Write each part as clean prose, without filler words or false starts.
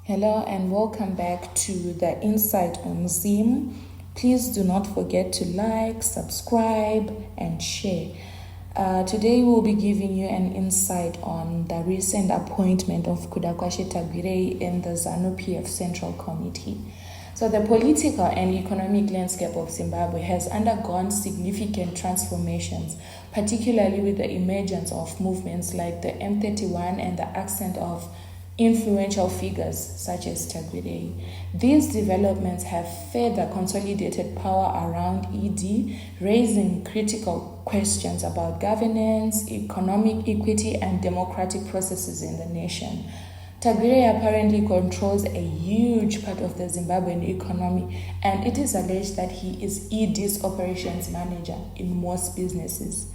Hello and welcome back to the Insight on Zim. Please do not forget to like, subscribe, and share. Today we'll be giving you an insight on the recent appointment of Cde Nyokayemabhunu in the Zanu-PF Central Committee. So the political and economic landscape of Zimbabwe has undergone significant transformations, particularly with the emergence of movements like the M31 and the ascent of influential figures such as TAGWIREI. These developments have further consolidated power around ED, raising critical questions about governance, economic equity, and democratic processes in the nation. TAGWIREI apparently controls a huge part of the Zimbabwean economy, and it is alleged that he is ED's operations manager in most businesses.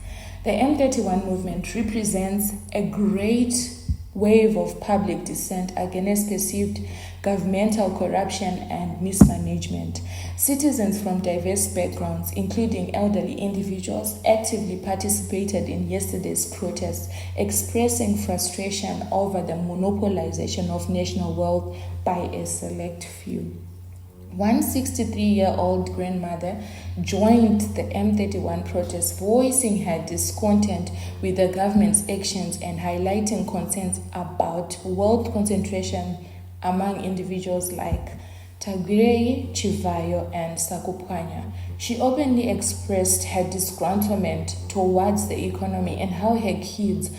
The M31 movement represents a great wave of public dissent against perceived governmental corruption and mismanagement. Citizens from diverse backgrounds, including elderly individuals, actively participated in yesterday's protests, expressing frustration over the monopolization of national wealth by a select few. One 63-year-old grandmother joined the M31 protest, voicing her discontent with the government's actions and highlighting concerns about wealth concentration among individuals like TAGWIREI, Chivayo, and Sakupanya. She openly expressed her disgruntlement towards the economy and how her kids,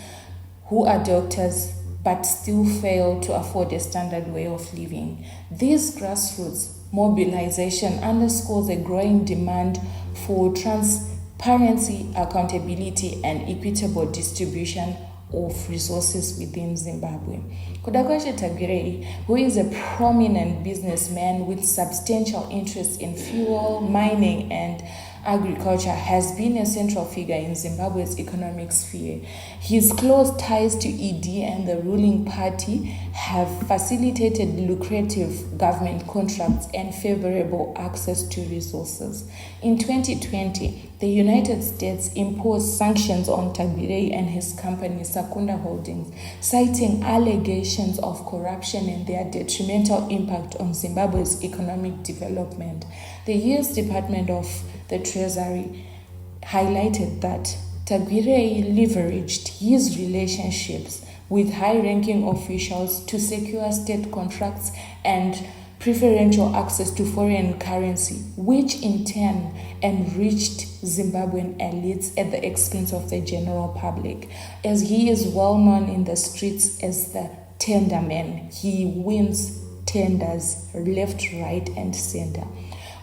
who are doctors but still fail to afford a standard way of living. This grassroots mobilization underscores a growing demand for transparency, accountability, and equitable distribution of resources within Zimbabwe. Cde Nyokayemabhunu, who is a prominent businessman with substantial interests in fuel, mining, and agriculture, has been a central figure in Zimbabwe's economic sphere. His close ties to ED and the ruling party have facilitated lucrative government contracts and favorable access to resources. In 2020, the United States imposed sanctions on TAGWIREI and his company Secunda Holdings, citing allegations of corruption and their detrimental impact on Zimbabwe's economic development. The U.S. Department of the Treasury highlighted that TAGWIREI leveraged his relationships with high-ranking officials to secure state contracts and preferential access to foreign currency, which in turn enriched Zimbabwean elites at the expense of the general public. As he is well known in the streets as the tender man, he wins tenders left, right, and center.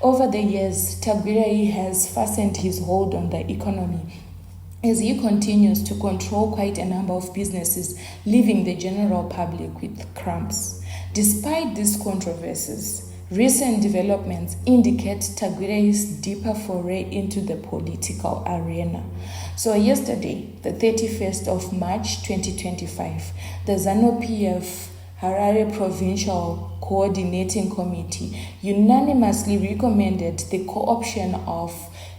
Over the years, TAGWIREI has fastened his hold on the economy as he continues to control quite a number of businesses, leaving the general public with crumbs. Despite these controversies, recent developments indicate TAGWIREI's deeper foray into the political arena. So yesterday, the 31st of March 2025, the Zanu-PF Harare Provincial Coordinating Committee unanimously recommended the co-option of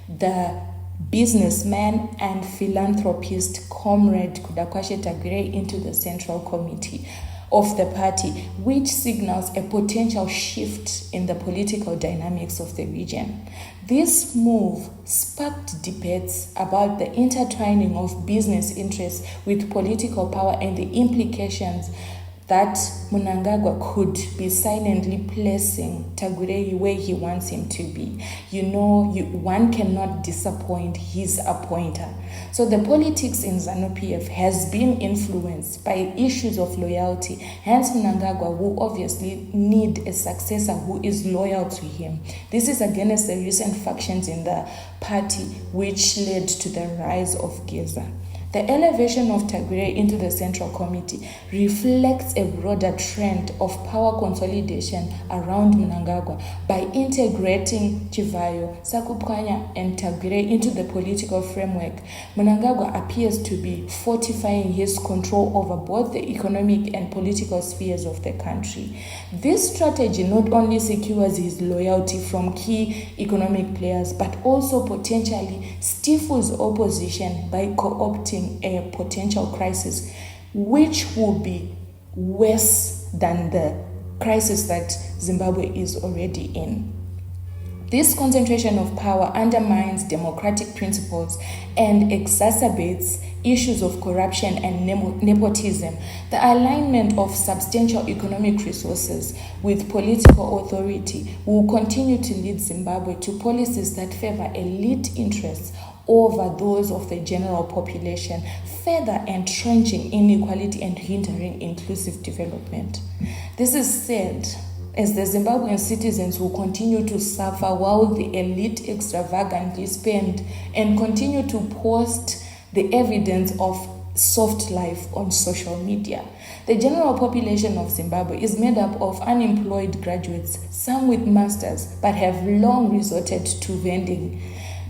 the businessman and philanthropist Comrade Cde Nyokayemabhunu into the Central Committee of the party, which signals a potential shift in the political dynamics of the region. This move sparked debates about the intertwining of business interests with political power and the implications that Mnangagwa could be silently placing TAGWIREI where he wants him to be. One cannot disappoint his appointer. So the politics in Zanu-PF has been influenced by issues of loyalty. Hence, Mnangagwa will obviously need a successor who is loyal to him. This is against the recent factions in the party, which led to the rise of Geza. The elevation of TAGWIREI into the Central Committee reflects a broader trend of power consolidation around Mnangagwa by integrating Chivayo, Sakupanya, and TAGWIREI into the political framework. Mnangagwa appears to be fortifying his control over both the economic and political spheres of the country. This strategy not only secures his loyalty from key economic players, but also potentially stifles opposition by co-opting a potential crisis, which will be worse than the crisis that Zimbabwe is already in. This concentration of power undermines democratic principles and exacerbates issues of corruption and nepotism. The alignment of substantial economic resources with political authority will continue to lead Zimbabwe to policies that favor elite interests over those of the general population, further entrenching inequality and hindering inclusive development. This is said as the Zimbabwean citizens will continue to suffer while the elite extravagantly spend and continue to post the evidence of soft life on social media. The general population of Zimbabwe is made up of unemployed graduates, some with masters, but have long resorted to vending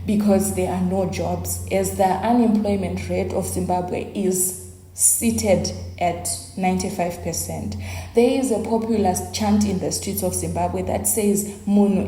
because there are no jobs, as the unemployment rate of Zimbabwe is seated at 95%. There is a popular chant in the streets of Zimbabwe that says, "Munu